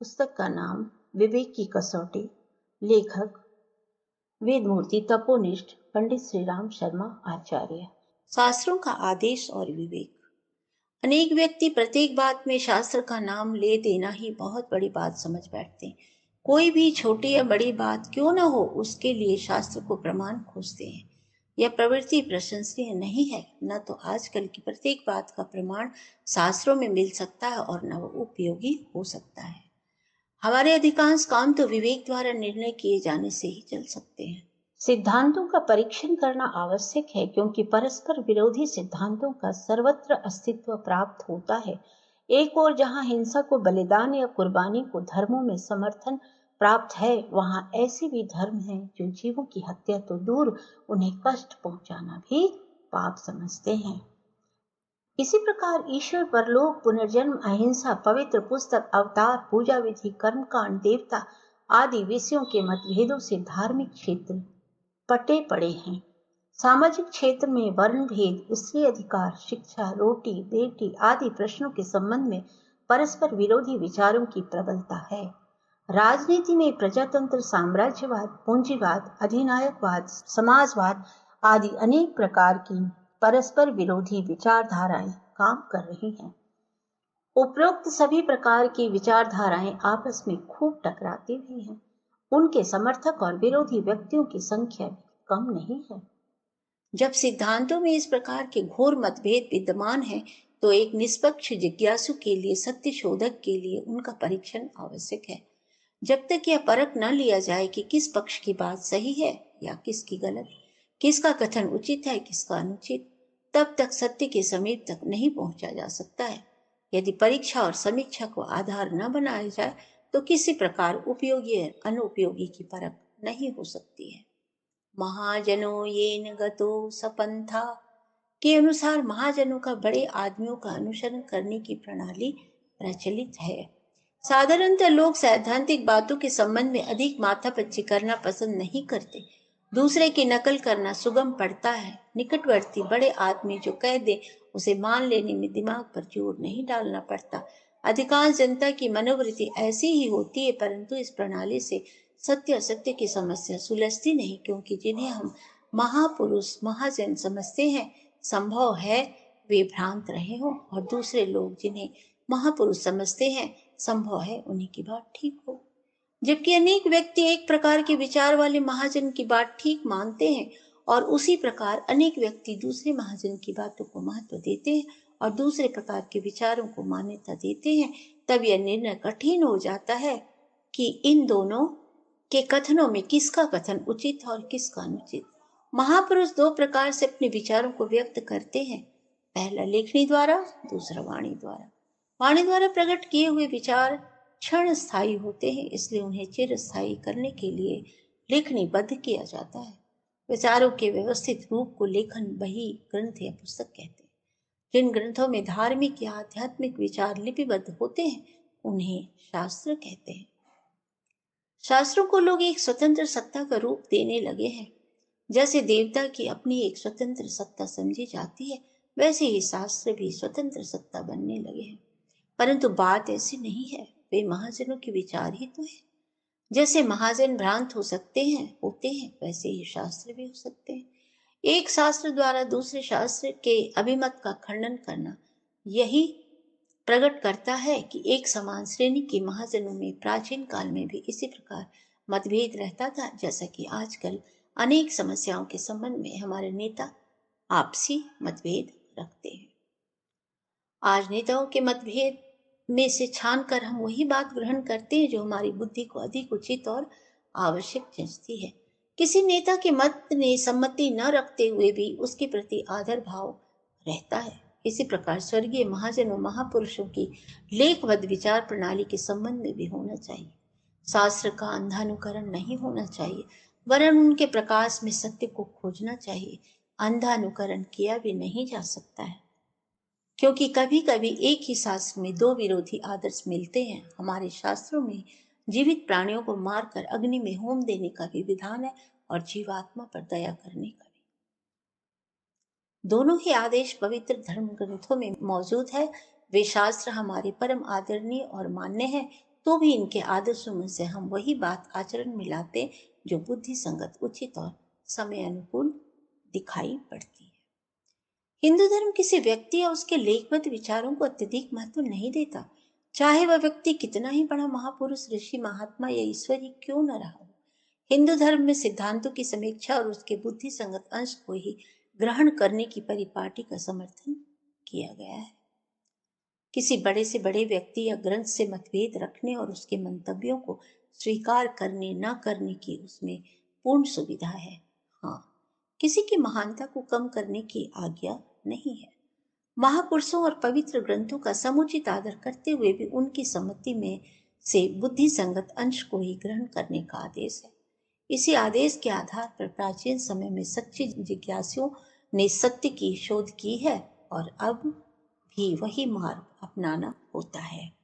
पुस्तक का नाम विवेक की कसौटी। लेखक वेदमूर्ति तपोनिष्ठ पंडित श्री राम शर्मा आचार्य। शास्त्रों का आदेश और विवेक। अनेक व्यक्ति प्रत्येक बात में शास्त्र का नाम ले देना ही बहुत बड़ी बात समझ बैठते हैं। कोई भी छोटी या बड़ी बात क्यों न हो, उसके लिए शास्त्र को प्रमाण खोजते हैं। यह प्रवृत्ति प्रशंसनीय नहीं है। न तो आजकल की प्रत्येक बात का प्रमाण शास्त्रों में मिल सकता है और न वो उपयोगी हो सकता है। हमारे अधिकांश काम तो विवेक द्वारा निर्णय किए जाने से ही चल सकते हैं। सिद्धांतों का परीक्षण करना आवश्यक है, क्योंकि परस्पर विरोधी सिद्धांतों का सर्वत्र अस्तित्व प्राप्त होता है। एक ओर जहां हिंसा को बलिदान या कुर्बानी को धर्मों में समर्थन प्राप्त है, वहां ऐसे भी धर्म हैं जो जीवों की हत्या तो दूर, उन्हें कष्ट पहुंचाना भी पाप समझते हैं। इसी प्रकार ईश्वर, परलोक, पुनर्जन्म, अहिंसा, पवित्र पुस्तक, अवतार, पूजा विधि, कर्मकांड, देवता आदि विषयों के मतभेदों से धार्मिक क्षेत्र पटे पड़े हैं। सामाजिक क्षेत्र में वर्ण भेद, स्त्री अधिकार, शिक्षा, रोटी बेटी आदि प्रश्नों के संबंध में परस्पर विरोधी विचारों की प्रबलता है। राजनीति में प्रजातंत्र, साम्राज्यवाद, पूंजीवाद, अधिनायकवाद, समाजवाद आदि अनेक प्रकार की परस्पर विरोधी विचारधाराएं काम कर रही हैं। उपरोक्त सभी प्रकार की विचारधाराएं आपस में खूब टकराती भी हैं। उनके समर्थक और विरोधी व्यक्तियों की संख्या भी कम नहीं है। जब सिद्धांतों में इस प्रकार के घोर मतभेद विद्यमान है, तो एक निष्पक्ष जिज्ञासु के लिए, सत्य शोधक के लिए उनका परीक्षण आवश्यक है। जब तक यह परख न लिया जाए कि किस पक्ष की बात सही है या किसकी गलत, किसका कथन उचित है, किसका अनुचित, तब तक सत्य के समीप तक नहीं पहुंचा जा सकता है। यदि परीक्षा और समीक्षा को आधार न बनाया जाए, तो किसी प्रकार उपयोगी और अनुपयोगी की परख नहीं हो सकती है। महाजनो येन गतो सपंथा के अनुसार महाजनों का, बड़े आदमियों का अनुसरण करने की प्रणाली प्रचलित है। साधारणतः लोग सैद्धांतिक बातों के संबंध में अधिक माथापच्ची करना पसंद नहीं करते। दूसरे की नकल करना सुगम पड़ता है। निकटवर्ती बड़े आदमी जो कह दे, उसे मान लेने में दिमाग पर जोर नहीं डालना पड़ता। अधिकांश जनता की मनोवृत्ति ऐसी ही होती है, परंतु इस प्रणाली से सत्य असत्य की समस्या सुलझती नहीं, क्योंकि जिन्हें हम महापुरुष, महाजन समझते हैं, संभव है वे भ्रांत रहे हों, और दूसरे लोग जिन्हें महापुरुष समझते हैं, संभव है उन्हीं की बात ठीक हो। जबकि अनेक व्यक्ति एक प्रकार के विचार वाले महाजन की बात ठीक मानते हैं, और उसी प्रकार अनेक व्यक्ति दूसरे महाजन की बातों को महत्व देते हैं और दूसरे प्रकार के विचारों को मान्यता देते हैं। तब यह निर्णय कठिन हो जाता है कि इन दोनों के कथनों में किसका कथन उचित और किसका अनुचित। महापुरुष दो प्रकार से अपने विचारों को व्यक्त करते हैं, पहला लेखनी द्वारा, दूसरा वाणी द्वारा। वाणी द्वारा प्रकट किए हुए विचार क्षण स्थायी होते हैं, इसलिए उन्हें चिर स्थायी करने के लिए लेखनीबद्ध किया जाता है। विचारों के व्यवस्थित रूप को लेखन, बही, ग्रंथ या पुस्तक कहते हैं। जिन ग्रंथों में धार्मिक या आध्यात्मिक विचार लिपिबद्ध होते हैं, उन्हें शास्त्र कहते हैं। शास्त्रों को लोग एक स्वतंत्र सत्ता का रूप देने लगे हैं। जैसे देवता की अपनी एक स्वतंत्र सत्ता समझी जाती है, वैसे ही शास्त्र भी स्वतंत्र सत्ता बनने लगे हैं। परंतु बात ऐसी नहीं है। वे महाजनों के विचार ही तो है। जैसे महाजन भ्रांत हो सकते हैं, होते हैं, वैसे ही शास्त्र भी हो सकते हैं। एक शास्त्र द्वारा दूसरे शास्त्र के अभिमत का खंडन करना यही प्रकट करता है कि एक समान श्रेणी के महाजनों में प्राचीन काल में भी इसी प्रकार मतभेद रहता था, जैसा कि आजकल अनेक समस्याओं के संबंध में हमारे नेता आपसी मतभेद रखते हैं। आज नेताओं के मतभेद में से छान कर हम वही बात ग्रहण करते हैं जो हमारी बुद्धि को अधिक उचित और आवश्यक जंचती है। किसी नेता के मत ने सम्मति न रखते हुए भी उसके प्रति आदर भाव रहता है। इसी प्रकार स्वर्गीय महाजनों, महापुरुषों की लेखबद्ध विचार प्रणाली के संबंध में भी होना चाहिए। शास्त्र का अंधानुकरण नहीं होना चाहिए, वरन उनके प्रकाश में सत्य को खोजना चाहिए। अंधानुकरण किया भी नहीं जा सकता है, क्योंकि कभी कभी एक ही शास्त्र में दो विरोधी आदर्श मिलते हैं। हमारे शास्त्रों में जीवित प्राणियों को मारकर अग्नि में होम देने का भी विधान है और जीवात्मा पर दया करने का भी। दोनों ही आदेश पवित्र धर्म ग्रंथों में मौजूद है। वे शास्त्र हमारे परम आदरणीय और मान्य हैं तो भी इनके आदर्शों में से हम वही बात आचरण में लाते जो बुद्धि संगत, उचित और समय अनुकूल दिखाई पड़ती है। हिंदू धर्म किसी व्यक्ति या उसके लेखबद्ध विचारों को अत्यधिक महत्व नहीं देता, चाहे वह व्यक्ति कितना ही बड़ा महापुरुष, ऋषि, महात्मा या ईश्वर ही क्यों न रहा हो। हिंदू धर्म में सिद्धांतों की समीक्षा और उसके बुद्धि संगत अंश को ही ग्रहण करने की परिपाटी का समर्थन किया गया है। किसी बड़े से बड़े व्यक्ति या ग्रंथ से मतभेद रखने और उसके मंतव्यों को स्वीकार करने न करने की उसमें पूर्ण सुविधा है। हाँ, किसी की महानता को कम करने की आज्ञा नहीं है। महापुरुषों और पवित्र ग्रंथों का समुचित आदर करते हुए भी उनकी सम्मति में से बुद्धि संगत अंश को ही ग्रहण करने का आदेश है। इसी आदेश के आधार पर प्राचीन समय में सच्चे जिज्ञासुओं ने सत्य की शोध की है और अब भी वही मार्ग अपनाना होता है।